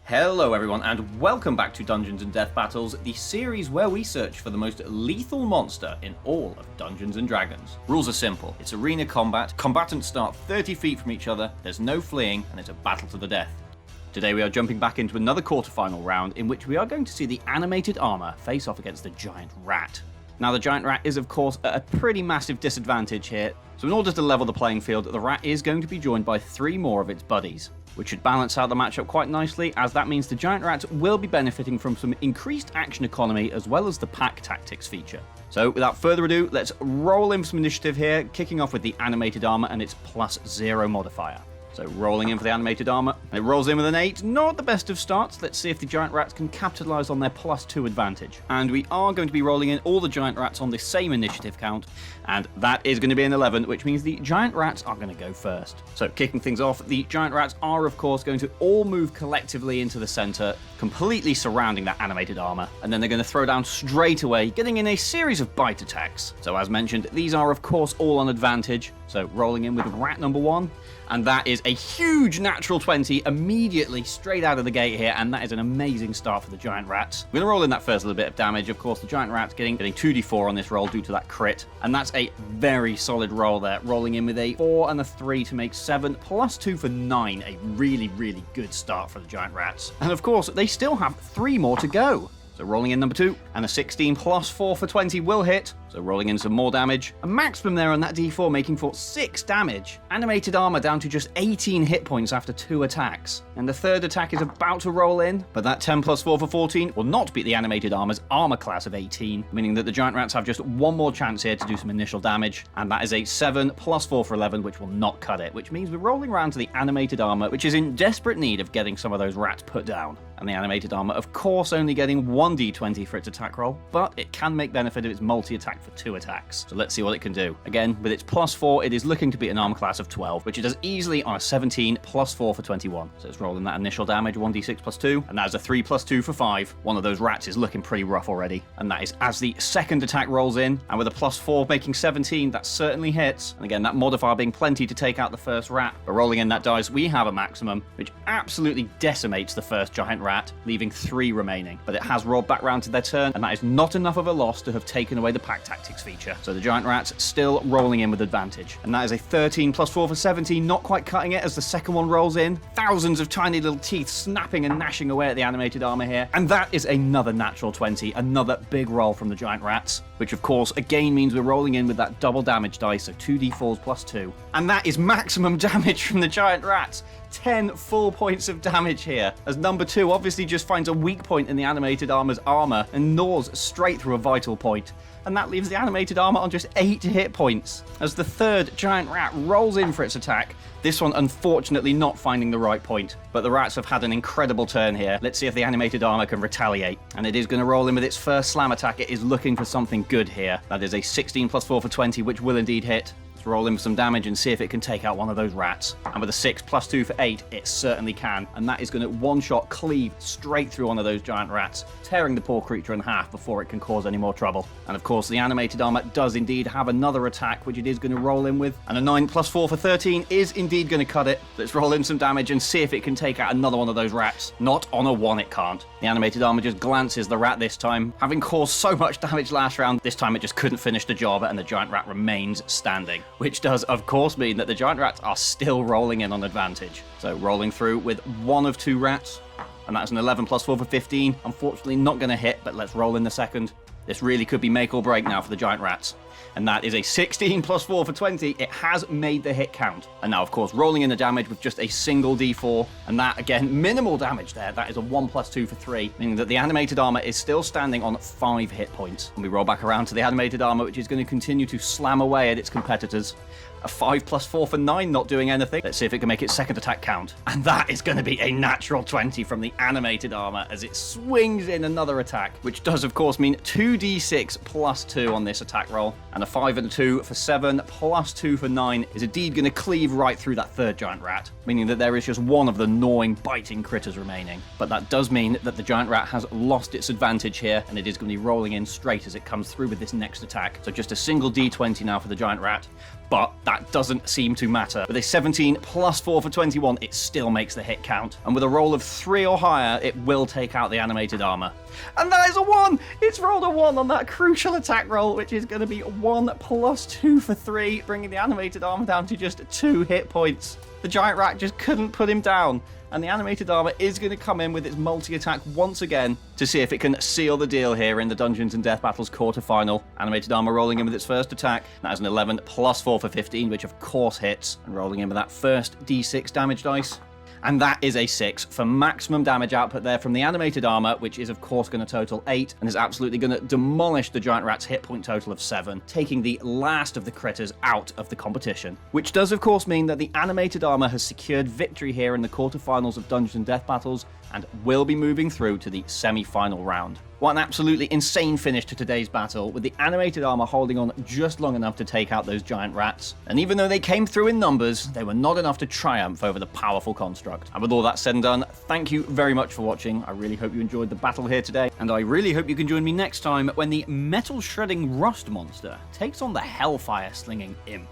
Hello everyone and welcome back to Dungeons & Death Battles, the series where we search for the most lethal monster in all of Dungeons & Dragons. Rules are simple, it's arena combat, combatants start 30 feet from each other, there's no fleeing, and it's a battle to the death. Today we are jumping back into another quarterfinal round in which we are going to see the animated armor face off against the giant rat. Now the giant rat is of course at a pretty massive disadvantage here, so in order to level the playing field, the rat is going to be joined by 3 more of its buddies, which should balance out the matchup quite nicely, as that means the giant rat will be benefiting from some increased action economy as well as the pack tactics feature. So without further ado, let's roll in some initiative here, kicking off with the animated armor and its +0 modifier. So rolling in for the animated armor, and it rolls in with an 8, not the best of starts. Let's see if the giant rats can capitalize on their +2 advantage. And we are going to be rolling in all the giant rats on the same initiative count, and that is going to be an 11, which means the giant rats are going to go first. So kicking things off, the giant rats are of course going to all move collectively into the center, completely surrounding that animated armor, and then they're going to throw down straight away, getting in a series of bite attacks. So as mentioned, these are of course all on advantage, so rolling in with rat number 1, and that is a huge natural 20 immediately straight out of the gate here, and that is an amazing start for the giant rats. We're going to roll in that first little bit of damage. Of course, the giant rats getting 2d4 on this roll due to that crit, and that's a very solid roll there, rolling in with a 4 and a 3 to make 7, +2 for 9, a really good start for the giant rats. And of course, they still have 3 more to go. So rolling in number 2, and a 16 +4 for 20 will hit. So rolling in some more damage. A maximum there on that d4 making for 6 damage. Animated armor down to just 18 hit points after 2 attacks. And the third attack is about to roll in, but that 10 +4 for 14 will not beat the animated armor's armor class of 18, meaning that the giant rats have just one more chance here to do some initial damage. And that is a 7 +4 for 11, which will not cut it, which means we're rolling around to the animated armor, which is in desperate need of getting some of those rats put down. And the animated armor, of course, only getting 1d20 for its attack roll, but it can make benefit of its multi-attack for 2 attacks. So let's see what it can do. Again, with its +4, it is looking to be an armor class of 12, which it does easily on a 17 +4 for 21. So it's rolling that initial damage, 1d6 +2, and that is a 3 +2 for 5. One of those rats is looking pretty rough already, and that is as the second attack rolls in, and with a +4 making 17, that certainly hits. And again, that modifier being plenty to take out the first rat. But rolling in that dice, we have a maximum, which absolutely decimates the first giant rat, leaving 3 remaining. But it has rolled back round to their turn, and that is not enough of a loss to have taken away the pack tactics feature. So the giant rats still rolling in with advantage. And that is a 13 +4 for 17, not quite cutting it as the second one rolls in. Thousands of tiny little teeth snapping and gnashing away at the animated armor here. And that is another natural 20, another big roll from the giant rats, which of course again means we're rolling in with that double damage dice, so 2d4s +2. And that is maximum damage from the giant rats. 10 full points of damage here, as number 2 obviously just finds a weak point in the animated armor's armor and gnaws straight through a vital point. And that leaves the animated armor on just 8 hit points, as the third giant rat rolls in for its attack, this one unfortunately not finding the right point. But the rats have had an incredible turn here. Let's see if the animated armor can retaliate. And it is going to roll in with its first slam attack. It is looking for something good here. That is a 16 +4 for 20, which will indeed hit. Let's roll in for some damage and see if it can take out one of those rats. And with a 6 +2 for 8, it certainly can. And that is going to one-shot cleave straight through one of those giant rats, tearing the poor creature in half before it can cause any more trouble. And of course, the animated armor does indeed have another attack, which it is going to roll in with. And a 9 +4 for 13 is indeed going to cut it. Let's roll in some damage and see if it can take out another one of those rats. Not on a 1, it can't. The animated armor just glances the rat this time. Having caused so much damage last round, this time it just couldn't finish the job, and the giant rat remains standing. Which does, of course, mean that the giant rats are still rolling in on advantage. So rolling through with 1 of 2 rats, and that's an 11 +4 for 15. Unfortunately not going to hit, but let's roll in the second. This really could be make or break now for the giant rats. And that is a 16 +4 for 20. It has made the hit count. And now, of course, rolling in the damage with just a single d4. And that, again, minimal damage there. That is a 1 +2 for 3, meaning that the animated armor is still standing on 5 hit points. And we roll back around to the animated armor, which is going to continue to slam away at its competitors. A 5 +4 for 9, not doing anything. Let's see if it can make its second attack count. And that is going to be a natural 20 from the animated armor as it swings in another attack, which does, of course, mean 2d6 +2 on this attack roll. And a 5 and a 2 for 7, +2 for 9 is indeed going to cleave right through that third giant rat, meaning that there is just one of the gnawing, biting critters remaining. But that does mean that the giant rat has lost its advantage here, and it is going to be rolling in straight as it comes through with this next attack. So just a single d20 now for the giant rat. but that doesn't seem to matter. With a 17 plus 4 for 21, it still makes the hit count. And with a roll of 3 or higher, it will take out the animated armor. And that is a 1! It's rolled a 1 on that crucial attack roll, which is going to be 1 plus 2 for 3, bringing the animated armor down to just 2 hit points. The giant rat just couldn't put him down, and the animated armor is going to come in with its multi-attack once again to see if it can seal the deal here in the Dungeons and Death Battles quarterfinal. Animated armor rolling in with its first attack. That is an 11 plus 4 for 15, which of course hits, and rolling in with that first d6 damage dice. And that is a 6 for maximum damage output there from the animated armor, which is of course going to total 8 and is absolutely going to demolish the giant rat's hit point total of 7, taking the last of the critters out of the competition. Which does of course mean that the animated armor has secured victory here in the quarterfinals of Dungeons and Death Battles and will be moving through to the semi-final round. What an absolutely insane finish to today's battle, with the animated armor holding on just long enough to take out those giant rats. And even though they came through in numbers, they were not enough to triumph over the powerful construct. And with all that said and done, thank you very much for watching. I really hope you enjoyed the battle here today, and I really hope you can join me next time when the metal shredding rust monster takes on the hellfire slinging imp.